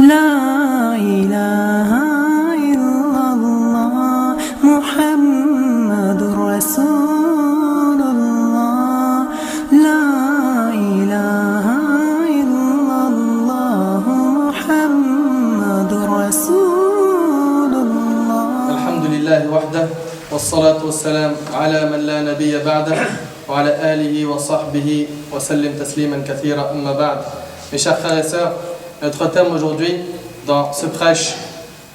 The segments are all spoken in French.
لا إله إلا الله محمد رسول الله لا إله إلا الله محمد رسول الله. الحمد لله وحده والصلاة والسلام على من لا نبي بعده وعلى آله وصحبه وسلم تسليما كثيرا أما بعد. Mes chers frères et sœurs, notre thème aujourd'hui dans ce prêche,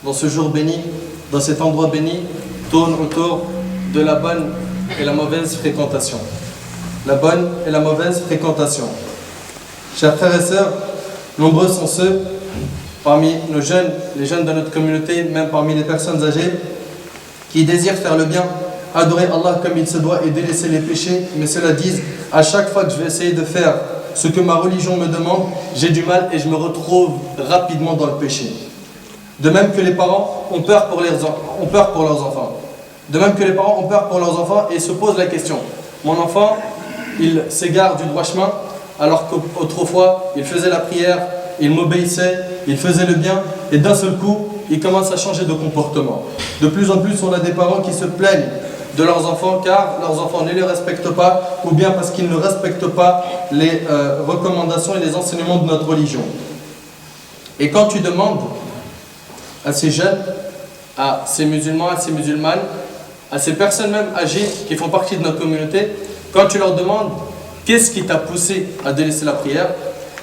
dans ce jour béni, dans cet endroit béni, tourne autour de la bonne et la mauvaise fréquentation. La bonne et la mauvaise fréquentation. Chers frères et sœurs, nombreux sont ceux parmi nos jeunes, les jeunes de notre communauté, même parmi les personnes âgées, qui désirent faire le bien, adorer Allah comme il se doit et délaisser les péchés, mais cela disent, à chaque fois que je vais essayer de faire ce que ma religion me demande, j'ai du mal et je me retrouve rapidement dans le péché. De même que les parents ont peur pour leurs enfants. De même que les parents ont peur pour leurs enfants et se posent la question, mon enfant, il s'égare du droit chemin, alors qu'autrefois, il faisait la prière, il m'obéissait, il faisait le bien, et d'un seul coup, il commence à changer de comportement. De plus en plus, on a des parents qui se plaignent de leurs enfants car leurs enfants ne les respectent pas ou bien parce qu'ils ne respectent pas les recommandations et les enseignements de notre religion. Et quand tu demandes à ces jeunes, à ces musulmans, à ces musulmanes, à ces personnes même âgées qui font partie de notre communauté, quand tu leur demandes qu'est-ce qui t'a poussé à délaisser la prière,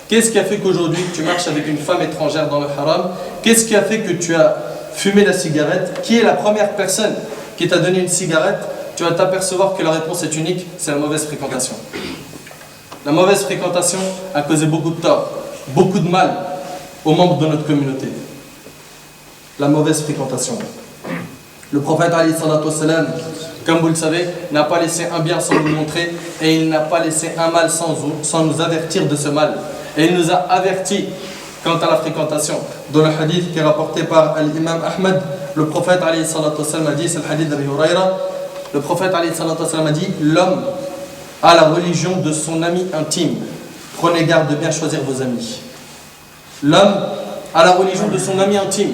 qu'est-ce qui a fait qu'aujourd'hui tu marches avec une femme étrangère dans le haram, qu'est-ce qui a fait que tu as fumé la cigarette, qui est la première personne qui t'a donné une cigarette, tu vas t'apercevoir que la réponse est unique, c'est la mauvaise fréquentation. La mauvaise fréquentation a causé beaucoup de tort, beaucoup de mal aux membres de notre communauté. La mauvaise fréquentation. Le prophète alayhi salatu wassalam, comme vous le savez, n'a pas laissé un bien sans nous montrer et il n'a pas laissé un mal sans nous avertir de ce mal. Et il nous a avertis quant à la fréquentation. Dans le hadith qui est rapporté par l'imam Ahmed, le prophète alayhi salatu wassalam a dit, c'est le hadith d'Abi Huraira, le prophète alayhi salatu wassalam a dit, l'homme a la religion de son ami intime. Prenez garde de bien choisir vos amis. L'homme a la religion de son ami intime.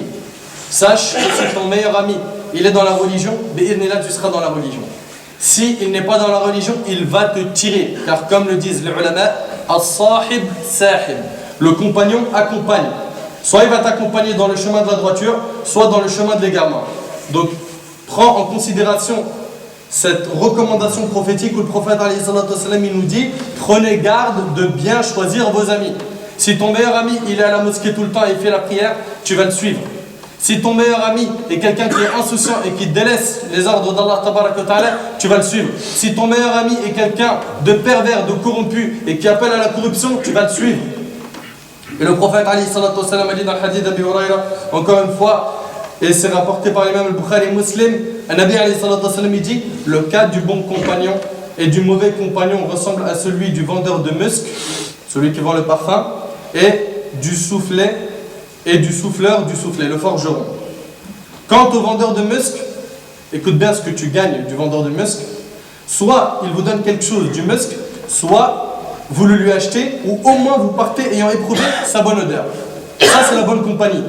Sache que c'est ton meilleur ami. Il est dans la religion, bi'idhnillah, tu seras dans la religion. S'il n'est pas dans la religion, il va te tirer. Car comme le disent les ulama, as-sahib sahib. Le compagnon accompagne. Soit il va t'accompagner dans le chemin de la droiture, soit dans le chemin de l'égarement. Donc, prends en considération cette recommandation prophétique où le prophète alayhi salatu wassalam, il nous dit, prenez garde de bien choisir vos amis. Si ton meilleur ami, il est à la mosquée tout le temps et il fait la prière, tu vas le suivre. Si ton meilleur ami est quelqu'un qui est insouciant et qui délaisse les ordres d'Allah tabaraka wa ta'ala, tu vas le suivre. Si ton meilleur ami est quelqu'un de pervers, de corrompu et qui appelle à la corruption, tu vas le suivre. Et le prophète alayhi salatu wassalam a dit dans le hadith d'Abi Huraira, encore une fois, et c'est rapporté par l'imam al-Bukhari et Muslim, un Nabi alayhi salatu wassalam il dit, le cas du bon compagnon et du mauvais compagnon ressemble à celui du vendeur de musc, celui qui vend le parfum, et du soufflet et du souffleur du soufflet, le forgeron. Quant au vendeur de musc, écoute bien ce que tu gagnes du vendeur de musc, soit il vous donne quelque chose du musc, soit vous le lui achetez, ou au moins vous partez ayant éprouvé sa bonne odeur. Ça, c'est la bonne compagnie.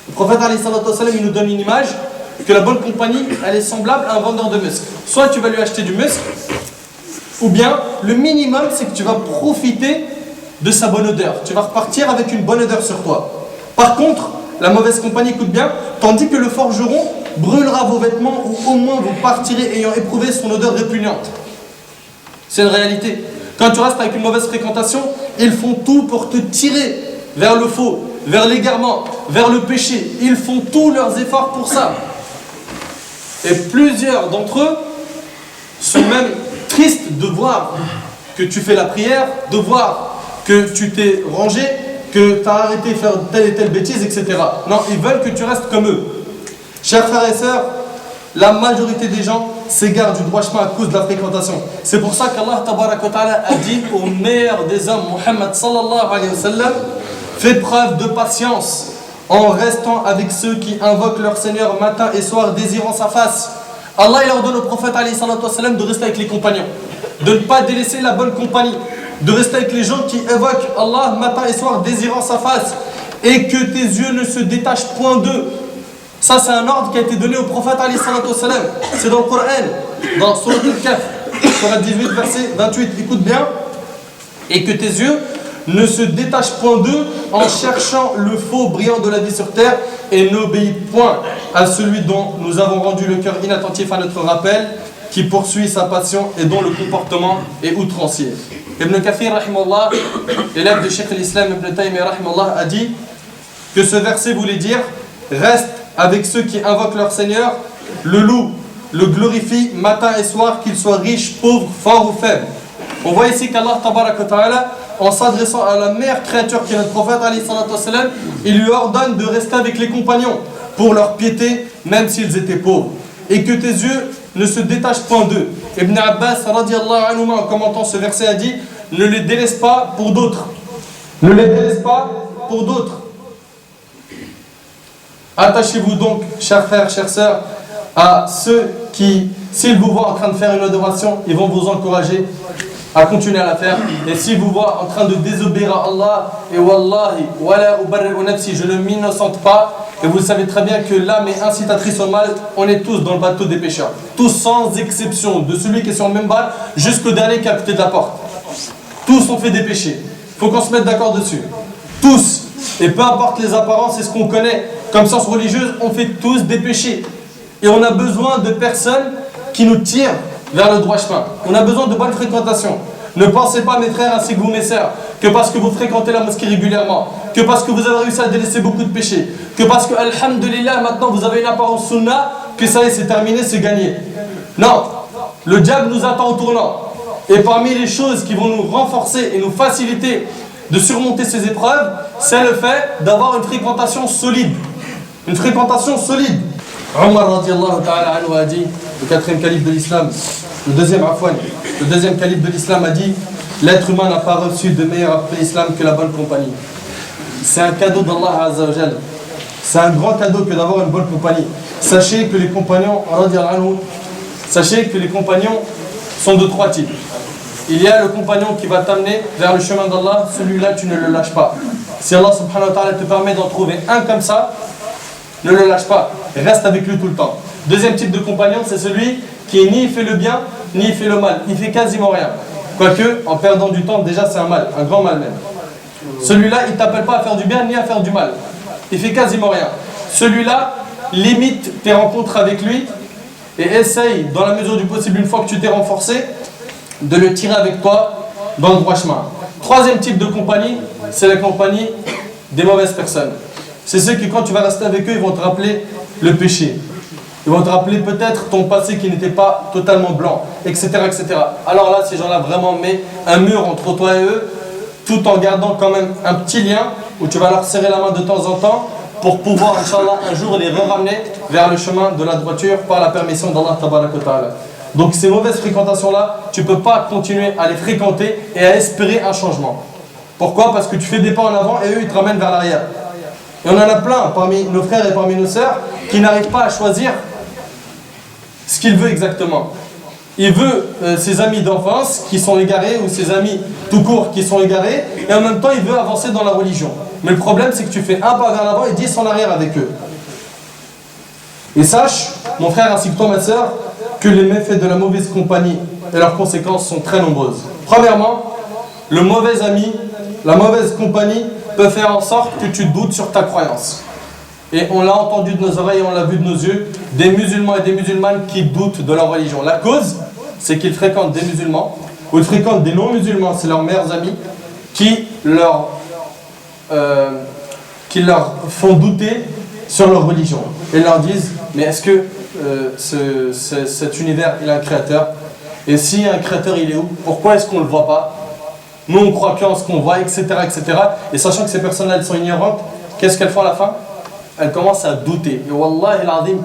Le prophète alayhi salatu wassalam, il nous donne une image que la bonne compagnie, elle est semblable à un vendeur de musc. Soit tu vas lui acheter du musc, ou bien le minimum, c'est que tu vas profiter de sa bonne odeur. Tu vas repartir avec une bonne odeur sur toi. Par contre, la mauvaise compagnie, écoute bien, tandis que le forgeron brûlera vos vêtements, ou au moins vous partirez ayant éprouvé son odeur répugnante. C'est une réalité. Quand tu restes avec une mauvaise fréquentation, ils font tout pour te tirer vers le faux, vers l'égarement, vers le péché. Ils font tous leurs efforts pour ça. Et plusieurs d'entre eux sont même tristes de voir que tu fais la prière, de voir que tu t'es rangé, que tu as arrêté de faire telle et telle bêtise, etc. Non, ils veulent que tu restes comme eux. Chers frères et sœurs, la majorité des gens s'égarent du droit chemin à cause de la fréquentation. C'est pour ça qu'Allah tabaraka wa ta'ala a dit au meilleur des hommes, Muhammad sallallahu alayhi wa sallam, fais preuve de patience en restant avec ceux qui invoquent leur Seigneur matin et soir désirant sa face. Allah il ordonne au prophète alayhi salatu wa sallam de rester avec les compagnons, de ne pas délaisser la bonne compagnie, de rester avec les gens qui évoquent Allah matin et soir désirant sa face. et que tes yeux ne se détachent point d'eux. Ça, c'est un ordre qui a été donné au prophète alayhi salatu wassalam. C'est dans le Coran, dans Surat al-Kahf, Surat 18, verset 28. Écoute bien. Et que tes yeux ne se détachent point d'eux en cherchant le faux brillant de la vie sur terre et n'obéis point à celui dont nous avons rendu le cœur inattentif à notre rappel, qui poursuit sa passion et dont le comportement est outrancier. Ibn Kathir, rahimahullah, élève de Cheikh l'Islam Ibn Taymiyyah, rahimahullah, a dit que ce verset voulait dire « Reste avec ceux qui invoquent leur Seigneur, le loue, le glorifie matin et soir, qu'ils soient riches, pauvres, forts ou faibles. » On voit ici qu'Allah, tabaraka wa ta'ala, en s'adressant à la meilleure créature qui est notre prophète, alayhi salatu wassalam, il lui ordonne de rester avec les compagnons pour leur piété, même s'ils étaient pauvres. Et que tes yeux ne se détachent point d'eux. Ibn Abbas, radiallahu anhu, en commentant ce verset, a dit « Ne les délaisse pas pour d'autres. » Ne les délaisse pas pour d'autres. Attachez-vous donc, chers frères, chères sœurs, à ceux qui, s'ils vous voient en train de faire une adoration, ils vont vous encourager à continuer à la faire. Et s'ils vous voient en train de désobéir à Allah, et wallahi, wala ubarri'u nafsi, je ne m'innocente pas, et vous savez très bien que l'âme est incitatrice au mal, on est tous dans le bateau des pécheurs. Tous sans exception, de celui qui est sur le même bal jusqu'au dernier qui est à côté de la porte. Tous ont fait des péchés. Il faut qu'on se mette d'accord dessus. Tous. Et peu importe les apparences et ce qu'on connaît comme science religieuse, on fait tous des péchés. Et on a besoin de personnes qui nous tirent vers le droit chemin. On a besoin de bonne fréquentation. Ne pensez pas, mes frères ainsi que vous, mes sœurs, que parce que vous fréquentez la mosquée régulièrement, que parce que vous avez réussi à délaisser beaucoup de péchés, que parce que, alhamdulillah, maintenant vous avez une apparence sunnah, que ça y est, c'est terminé, c'est gagné. Non, le diable nous attend au tournant. Et parmi les choses qui vont nous renforcer et nous faciliter de surmonter ces épreuves, c'est le fait d'avoir une fréquentation solide. Une fréquentation solide. Omar radiallahu ta'ala anhu a dit, le quatrième calife de l'islam, le deuxième calife de l'islam a dit, l'être humain n'a pas reçu de meilleur après l'islam que la bonne compagnie. C'est un cadeau d'Allah Azza wa Jal. C'est un grand cadeau que d'avoir une bonne compagnie. Sachez que les compagnons, sont de trois types. Il y a le compagnon qui va t'amener vers le chemin d'Allah, celui-là tu ne le lâches pas. Si Allah subhanahu wa ta'ala te permet d'en trouver un comme ça, ne le lâche pas, reste avec lui tout le temps. Deuxième type de compagnon, c'est celui qui ni fait le bien, ni fait le mal. Il fait quasiment rien. Quoique, en perdant du temps, déjà c'est un mal, un grand mal même. Celui-là, il ne t'appelle pas à faire du bien, ni à faire du mal. Il fait quasiment rien. Celui-là, limite tes rencontres avec lui et essaye, dans la mesure du possible, une fois que tu t'es renforcé, de le tirer avec toi dans le droit chemin. Troisième type de compagnie, c'est la compagnie des mauvaises personnes. C'est ceux qui, quand tu vas rester avec eux, ils vont te rappeler le péché. Ils vont te rappeler peut-être ton passé qui n'était pas totalement blanc, etc., etc. Alors là, ces gens-là vraiment mettent un mur entre toi et eux, tout en gardant quand même un petit lien où tu vas leur serrer la main de temps en temps pour pouvoir, Inch'Allah, un jour les ramener vers le chemin de la droiture par la permission d'Allah Tabaraka wa Ta'ala. Donc ces mauvaises fréquentations-là, tu ne peux pas continuer à les fréquenter et à espérer un changement. Pourquoi? Parce que tu fais des pas en avant et eux, ils te ramènent vers l'arrière. Et on en a plein parmi nos frères et parmi nos sœurs qui n'arrivent pas à choisir ce qu'il veut exactement. Il veut ses amis d'enfance qui sont égarés ou ses amis tout court qui sont égarés et en même temps il veut avancer dans la religion. Mais le problème c'est que tu fais un pas vers l'avant et 10 en arrière avec eux. Et sache, mon frère ainsi que toi ma sœur, que les méfaits de la mauvaise compagnie et leurs conséquences sont très nombreuses. Premièrement, le mauvais ami, la mauvaise compagnie peut faire en sorte que tu doutes sur ta croyance. Et on l'a entendu de nos oreilles et on l'a vu de nos yeux, des musulmans et des musulmanes qui doutent de leur religion. La cause, c'est qu'ils fréquentent des musulmans, ou ils fréquentent des non-musulmans, c'est leurs meilleurs amis, qui leur font douter sur leur religion. Et leur disent, mais est-ce que cet univers, il a un créateur? Et si un créateur, il est où? Pourquoi est-ce qu'on ne le voit pas? Nous, on croit qu'en ce qu'on voit, etc., etc. Et sachant que ces personnes-là, elles sont ignorantes, qu'est-ce qu'elles font à la fin? Elles commencent à douter. Et Wallah,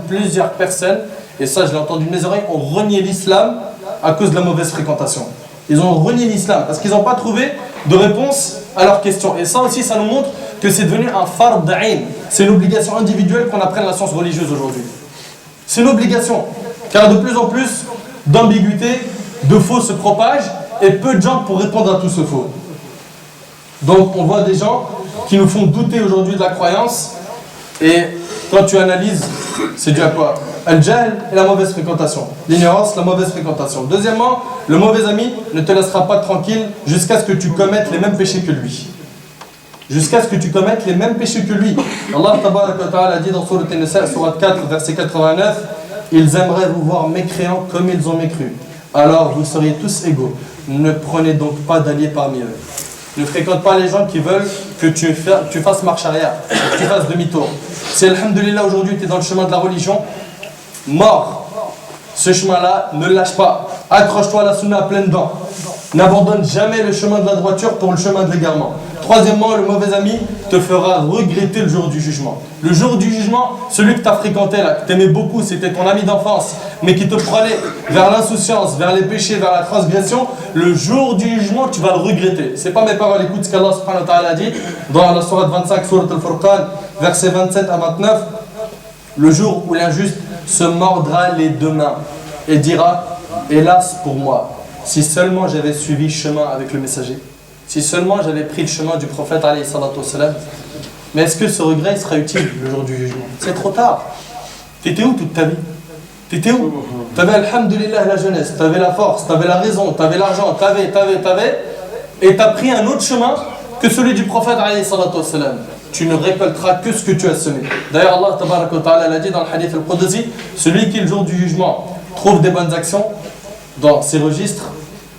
plusieurs personnes, et ça je l'ai entendu de mes oreilles, ont renié l'islam à cause de la mauvaise fréquentation. Ils ont renié l'islam parce qu'ils n'ont pas trouvé de réponse à leurs questions. Et ça aussi, ça nous montre que c'est devenu un fard d'a'in. C'est une obligation individuelle qu'on apprenne la science religieuse aujourd'hui. C'est une obligation. Car de plus en plus d'ambiguïté, de faux se propagent et peu de gens pour répondre à tout ce faux. Donc on voit des gens qui nous font douter aujourd'hui de la croyance. Et quand tu analyses, c'est dû à quoi? Al-jahl et la mauvaise fréquentation. L'ignorance, la mauvaise fréquentation. Deuxièmement, le mauvais ami ne te laissera pas tranquille jusqu'à ce que tu commettes les mêmes péchés que lui. Jusqu'à ce que tu commettes les mêmes péchés que lui. Allah tabaraka wa ta'ala dit dans Sourate An-Nisa, Sourate 4, verset 89, ils aimeraient vous voir mécréants comme ils ont mécru. Alors vous seriez tous égaux. Ne prenez donc pas d'alliés parmi eux. Ne fréquente pas les gens qui veulent que tu fasses marche arrière, que tu fasses demi-tour. Si, alhamdoulilah, aujourd'hui tu es dans le chemin de la religion, mort. Ce chemin-là, ne le lâche pas. Accroche-toi à la sunna à pleines dents. N'abandonne jamais le chemin de la droiture pour le chemin de l'égarement. Troisièmement, le mauvais ami te fera regretter le jour du jugement. Le jour du jugement, celui que tu as fréquenté là, que tu aimais beaucoup, c'était ton ami d'enfance, mais qui te prenait vers l'insouciance, vers les péchés, vers la transgression, le jour du jugement, tu vas le regretter. C'est pas mes paroles, écoute ce qu'Allah subhanahu wa ta'ala a dit dans la sourate 25, sourate Al-Furqan, versets 27 à 29. Le jour où l'injuste se mordra les deux mains et dira « Hélas pour moi, si seulement j'avais suivi chemin avec le messager, si seulement j'avais pris le chemin du prophète alayhi salatu wassalam. » Mais est-ce que ce regret il sera utile le jour du jugement? C'est trop tard. T'étais où toute ta vie? T'étais où? T'avais alhamdoulilah la jeunesse, t'avais la force, t'avais la raison, t'avais l'argent, t'avais, et t'as pris un autre chemin que celui du prophète alayhi salatu wassalam. Tu ne récolteras que ce que tu as semé. D'ailleurs, Allah tabaraka wa ta'ala l'a dit dans le hadith al-Qudsi, celui qui le jour du jugement trouve des bonnes actions dans ses registres,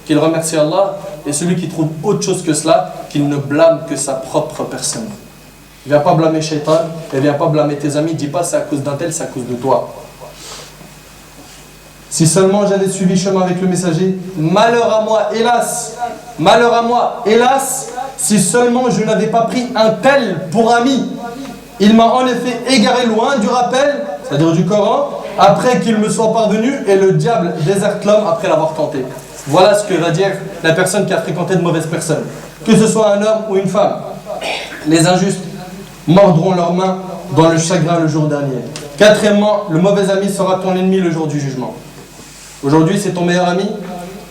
qu'il remercie Allah, et celui qui trouve autre chose que cela, qu'il ne blâme que sa propre personne. Ne viens pas blâmer Shaitan, et viens pas blâmer tes amis, dis pas c'est à cause d'un tel, c'est à cause de toi. Si seulement j'avais suivi chemin avec le messager, malheur à moi, hélas, si seulement je n'avais pas pris un tel pour ami. Il m'a en effet égaré loin du rappel, c'est-à-dire du Coran, après qu'il me soit parvenu, et le diable déserte l'homme après l'avoir tenté. Voilà ce que va dire la personne qui a fréquenté de mauvaises personnes. Que ce soit un homme ou une femme, les injustes mordront leurs mains dans le chagrin le jour dernier. Quatrièmement, le mauvais ami sera ton ennemi le jour du jugement. Aujourd'hui, c'est ton meilleur ami,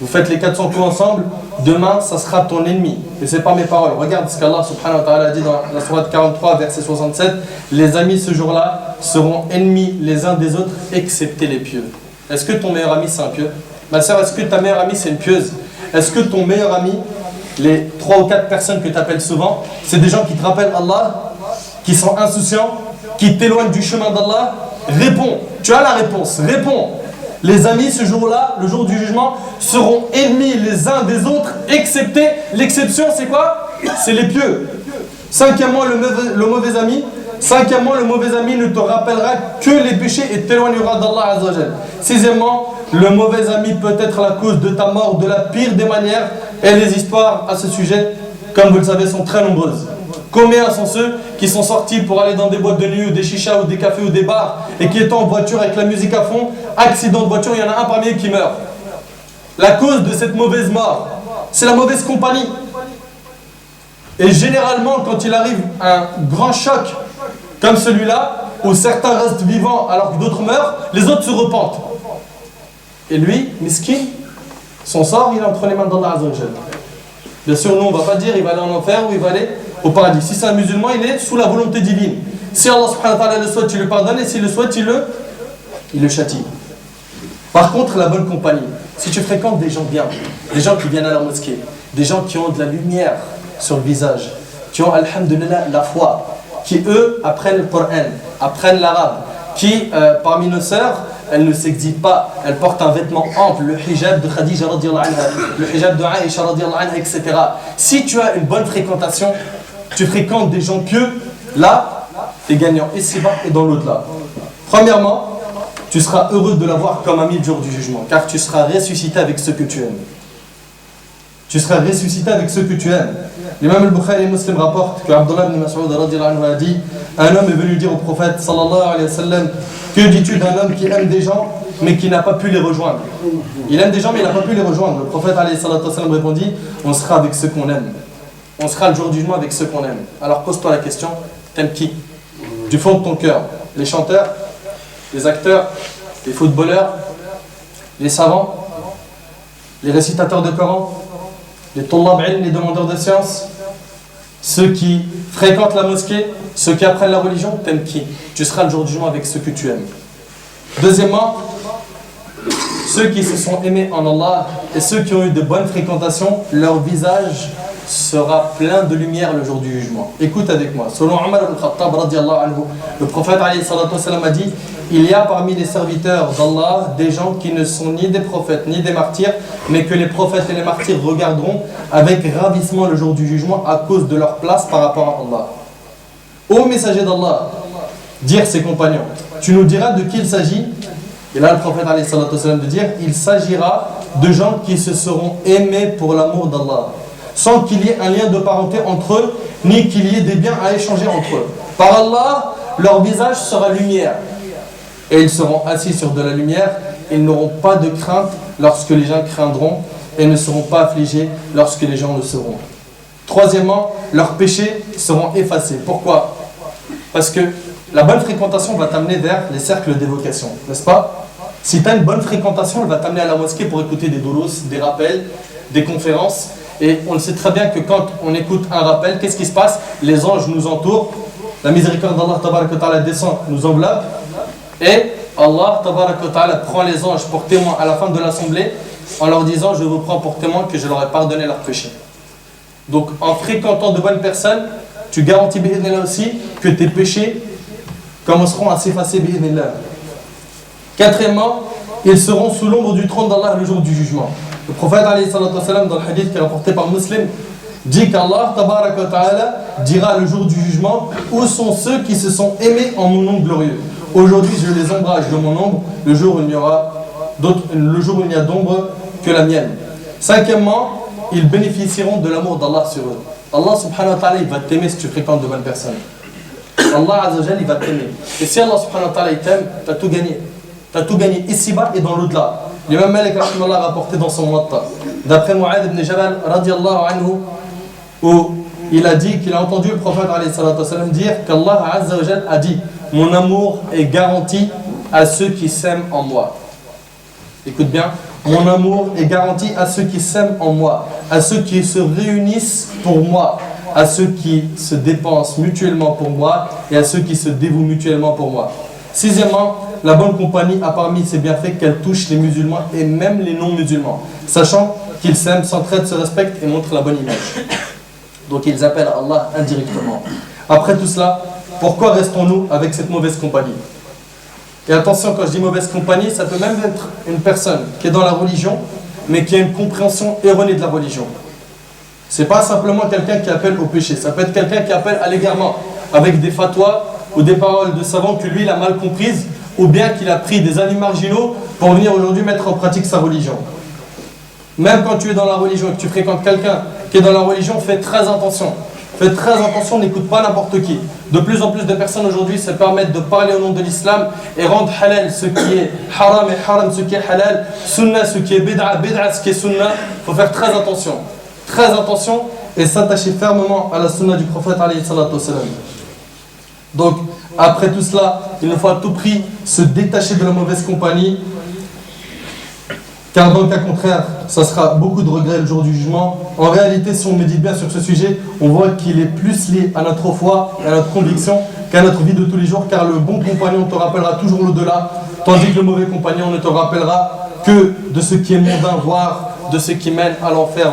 vous faites les 400 coups ensemble, demain, ça sera ton ennemi. Et ce n'est pas mes paroles. Regarde ce qu'Allah subhanahu wa ta'ala dit dans la sourate 43, verset 67. Les amis ce jour-là seront ennemis les uns des autres, excepté les pieux. Est-ce que ton meilleur ami, c'est un pieux? Ma soeur, est-ce que ta meilleure amie, c'est une pieuse? Est-ce que ton meilleur ami, les 3 ou 4 personnes que tu appelles souvent, c'est des gens qui te rappellent Allah, qui sont insouciants, qui t'éloignent du chemin d'Allah? Réponds. Tu as la réponse. Réponds. Les amis, ce jour-là, le jour du jugement, seront ennemis les uns des autres, excepté, l'exception, c'est quoi? C'est les pieux. Cinquièmement, le mauvais ami ne te rappellera que les péchés et t'éloignera d'Allah Azza wa Jal. Sixièmement, le mauvais ami peut être la cause de ta mort de la pire des manières, et les histoires à ce sujet, comme vous le savez, sont très nombreuses. Combien sont ceux qui sont sortis pour aller dans des boîtes de nuit ou des chichas ou des cafés ou des bars et qui étant en voiture avec la musique à fond, accident de voiture, il y en a un parmi eux qui meurt. La cause de cette mauvaise mort, c'est la mauvaise compagnie. Et généralement, quand il arrive un grand choc comme celui-là, où certains restent vivants alors que d'autres meurent, les autres se repentent. Et lui, miskin, son sort, il est entre les mains d'Allah Azza wa Jal. Bien sûr, nous, on ne va pas dire il va aller en enfer ou il va aller au paradis. Si c'est un musulman, il est sous la volonté divine. Si Allah subhanahu wa ta'ala le souhaite, il le pardonne, et s'il le souhaite, il le châtie. Par contre, la bonne compagnie, si tu fréquentes des gens bien, des gens qui viennent à la mosquée, des gens qui ont de la lumière sur le visage, qui ont, alhamdulillah, la foi, qui eux apprennent le Coran, apprennent l'arabe, qui, parmi nos sœurs, elles ne s'exhibent pas, elles portent un vêtement ample, le hijab de Khadija radiyallahu anha, le hijab de Aïcha radiyallahu anha, etc. Si tu as une bonne fréquentation, tu fréquentes des gens pieux, là, tu es gagnant ici-bas et dans l'au-delà. Premièrement, tu seras heureux de l'avoir comme ami le jour du jugement, car tu seras ressuscité avec ceux que tu aimes. Tu seras ressuscité avec ceux que tu aimes. L'imam al-Bukhari et Muslim rapporte que Abdullah ibn Mas'ud radiyallahu anhu a dit: un homme est venu dire au prophète sallallahu alayhi wa sallam, que dis-tu d'un homme qui aime des gens mais qui n'a pas pu les rejoindre? Il aime des gens mais il n'a pas pu les rejoindre. Le prophète alayhi wa sallam répondit: on sera avec ceux qu'on aime. On sera le jour du jugement avec ceux qu'on aime. Alors pose-toi la question, t'aimes qui? Du fond de ton cœur. Les chanteurs, les acteurs, les footballeurs, les savants, les récitateurs de Coran, les tullab ilm, les demandeurs de sciences, ceux qui fréquentent la mosquée, ceux qui apprennent la religion, t'aimes qui? Tu seras le jour du jugement avec ceux que tu aimes. Deuxièmement, ceux qui se sont aimés en Allah et ceux qui ont eu de bonnes fréquentations, leur visage sera plein de lumière le jour du jugement. Écoute avec moi. Selon Omar al-Khattab, le prophète a dit: il y a parmi les serviteurs d'Allah des gens qui ne sont ni des prophètes ni des martyrs, mais que les prophètes et les martyrs regarderont avec ravissement le jour du jugement à cause de leur place par rapport à Allah. Ô messager d'Allah, dire ses compagnons, tu nous diras de qui il s'agit? Et là le prophète de dire: il s'agira de gens qui se seront aimés pour l'amour d'Allah, sans qu'il y ait un lien de parenté entre eux, ni qu'il y ait des biens à échanger entre eux. Par Allah, leur visage sera lumière. Et ils seront assis sur de la lumière, ils n'auront pas de crainte lorsque les gens craindront, et ne seront pas affligés lorsque les gens le seront. Troisièmement, leurs péchés seront effacés. Pourquoi? Parce que la bonne fréquentation va t'amener vers les cercles d'évocation, n'est-ce pas? Si tu as une bonne fréquentation, elle va t'amener à la mosquée pour écouter des doulos, des rappels, des conférences. Et on le sait très bien que quand on écoute un rappel, qu'est-ce qui se passe? Les anges nous entourent, la miséricorde d'Allah tabaraka wa ta'ala descend, nous enveloppe, et Allah tabaraka wa ta'ala prend les anges pour témoins à la fin de l'assemblée en leur disant: je vous prends pour témoin que je leur ai pardonné leurs péchés. Donc en fréquentant de bonnes personnes, tu garantis bi'idhnillah aussi que tes péchés commenceront à s'effacer bi'idhnillah. Quatrièmement, ils seront sous l'ombre du trône d'Allah le jour du jugement. Le prophète alayhi salatu wa salam, dans le hadith qui est rapporté par Muslim, dit qu'Allah tabaraka wa ta'ala dira le jour du jugement: où sont ceux qui se sont aimés en mon nom glorieux? Aujourd'hui je les ombrage de mon ombre, le jour où il n'y a d'ombre que la mienne. Cinquièmement, ils bénéficieront de l'amour d'Allah sur eux. Allah subhanahu wa ta'ala, il va t'aimer si tu fréquentes de bonnes personnes. Allah azza wa jalla, il va t'aimer. Et si Allah subhanahu wa ta'ala il t'aime, tu as tout gagné. Tu as tout gagné ici-bas et dans l'au-delà. L'imam Malik a rapporté dans son Muwatta, d'après Mu'adh ibn Jabal radiallahu anhu, où il a dit qu'il a entendu le prophète alayhi salatu wa salam dire qu'Allah azza wa jalla a dit: mon amour est garanti à ceux qui s'aiment en moi. Écoute bien, mon amour est garanti à ceux qui s'aiment en moi, à ceux qui se réunissent pour moi, à ceux qui se dépensent mutuellement pour moi et à ceux qui se dévouent mutuellement pour moi. Sixièmement, la bonne compagnie a parmi ses bienfaits qu'elle touche les musulmans et même les non-musulmans, sachant qu'ils s'aiment, s'entraident, se respectent et montrent la bonne image. Donc ils appellent Allah indirectement. Après tout cela, pourquoi restons-nous avec cette mauvaise compagnie? Et attention, quand je dis mauvaise compagnie, ça peut même être une personne qui est dans la religion, mais qui a une compréhension erronée de la religion. C'est pas simplement quelqu'un qui appelle au péché, ça peut être quelqu'un qui appelle à l'égarement, avec des fatwas ou des paroles de savants que lui il a mal comprises, ou bien qu'il a pris des avis marginaux pour venir aujourd'hui mettre en pratique sa religion. Même quand tu es dans la religion et que tu fréquentes quelqu'un qui est dans la religion, fais très attention. Fais très attention, n'écoute pas n'importe qui. De plus en plus de personnes aujourd'hui se permettent de parler au nom de l'islam et rendre halal ce qui est haram et haram ce qui est halal, sunnah ce qui est bid'a, bid'a ce qui est sunnah. Il faut faire très attention. Très attention et s'attacher fermement à la sunnah du prophète alayhi salatu wa salam. Donc, après tout cela, il nous faut à tout prix se détacher de la mauvaise compagnie, car dans le cas contraire, ça sera beaucoup de regrets le jour du jugement. En réalité, si on médite bien sur ce sujet, on voit qu'il est plus lié à notre foi et à notre conviction qu'à notre vie de tous les jours, car le bon compagnon te rappellera toujours l'au-delà, tandis que le mauvais compagnon ne te rappellera que de ce qui est mondain, voire de ce qui mène à l'enfer.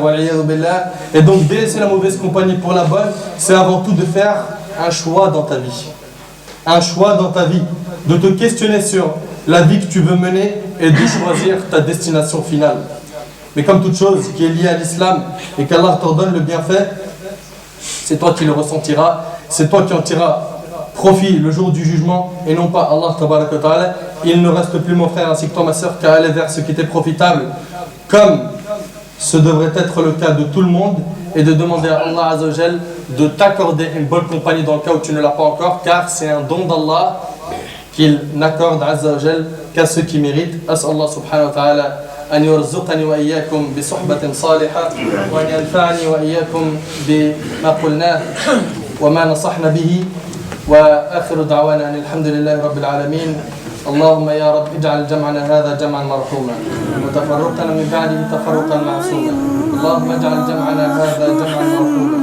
Et donc délaisser la mauvaise compagnie pour la bonne, c'est avant tout de faire un choix dans ta vie. Un choix dans ta vie, de te questionner sur la vie que tu veux mener et de choisir ta destination finale. Mais comme toute chose qui est liée à l'islam et qu'Allah t'ordonne le bienfait, c'est toi qui le ressentiras, c'est toi qui en tireras profit le jour du jugement et non pas Allah tabaraka wa ta'ala. Il ne reste plus, mon frère ainsi que toi ma soeur, qu'à aller vers ce qui était profitable, comme ce devrait être le cas de tout le monde, et de demander à Allah Azza wa Jal de t'accorder une bonne compagnie dans le cas où tu ne l'as pas encore, car c'est un don d'Allah qu'il n'accorde Azza wa Jal qu'à ceux qui méritent. As'Allah subhanahu wa ta'ala أن يرزقني وإياكم بصحبة صالحة وأن ينفعني وإياكم بما قلناه وما نصحنا به وآخر دعوانا أن الحمد لله رب العالمين. اللهم يا رب اجعل جمعنا هذا جمعا مرحوما وتفرقنا من بعده تفرقا معصوما. اللهم اجعل جمعنا هذا جمعا مرحوما